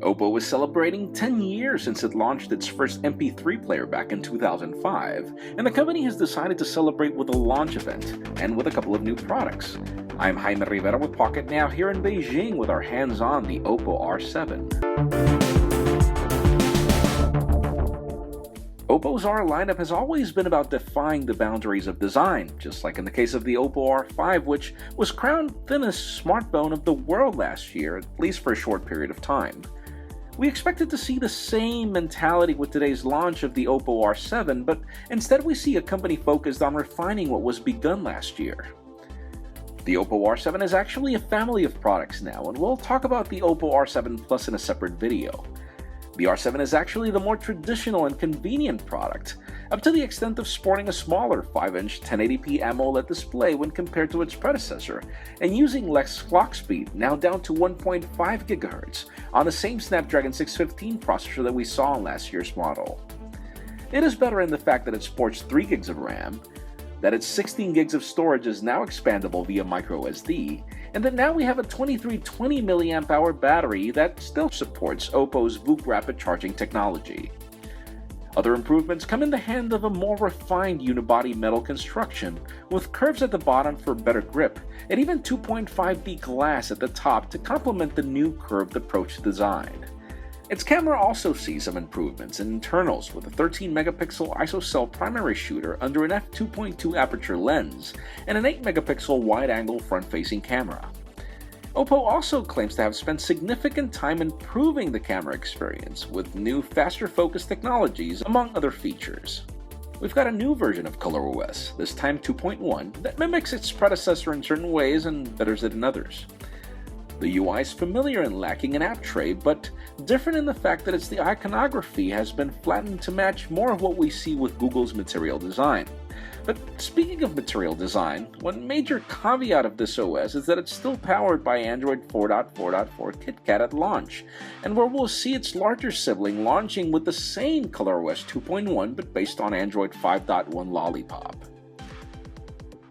Oppo is celebrating 10 years since it launched its first MP3 player back in 2005, and the company has decided to celebrate with a launch event and with a couple of new products. I'm Jaime Rivera with Pocketnow here in Beijing with our hands-on the Oppo R7. Oppo's R lineup has always been about defying the boundaries of design, just like in the case of the Oppo R5, which was crowned thinnest smartphone of the world last year, at least for a short period of time. We expected to see the same mentality with today's launch of the Oppo R7, but instead we see a company focused on refining what was begun last year. The Oppo R7 is actually a family of products now, and we'll talk about the Oppo R7 Plus in a separate video. The R7 is actually the more traditional and convenient product, up to the extent of sporting a smaller 5-inch 1080p AMOLED display when compared to its predecessor, and using less clock speed, now down to 1.5 GHz, on the same Snapdragon 615 processor that we saw in last year's model. It is better in the fact that it sports 3 GB of RAM, that its 16 GB of storage is now expandable via microSD, and that now we have a 2320 mAh battery that still supports Oppo's VOOC rapid charging technology. Other improvements come in the hand of a more refined unibody metal construction, with curves at the bottom for better grip, and even 2.5D glass at the top to complement the new curved approach design. Its camera also sees some improvements in internals with a 13-megapixel ISOCELL primary shooter under an f2.2 aperture lens and an 8-megapixel wide-angle front-facing camera. Oppo also claims to have spent significant time improving the camera experience with new faster focus technologies, among other features. We've got a new version of ColorOS, this time 2.1, that mimics its predecessor in certain ways and betters it in others. The UI is familiar and lacking an app tray, but different in the fact that the iconography has been flattened to match more of what we see with Google's Material Design. But speaking of Material Design, one major caveat of this OS is that it's still powered by Android 4.4.4 KitKat at launch, and where we'll see its larger sibling launching with the same ColorOS 2.1 but based on Android 5.1 Lollipop.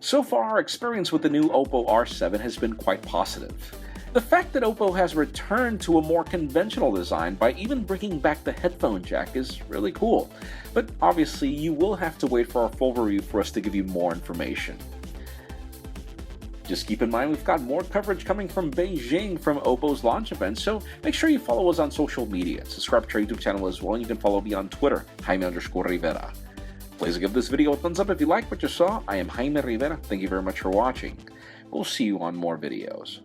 So far, our experience with the new Oppo R7 has been quite positive. The fact that Oppo has returned to a more conventional design by even bringing back the headphone jack is really cool, but obviously you will have to wait for our full review for us to give you more information. Just keep in mind we've got more coverage coming from Beijing from Oppo's launch event, so make sure you follow us on social media, subscribe to our YouTube channel as well, and you can follow me on Twitter, Jaime_Rivera. Please give this video a thumbs up if you like what you saw. I am Jaime Rivera, thank you very much for watching. We'll see you on more videos.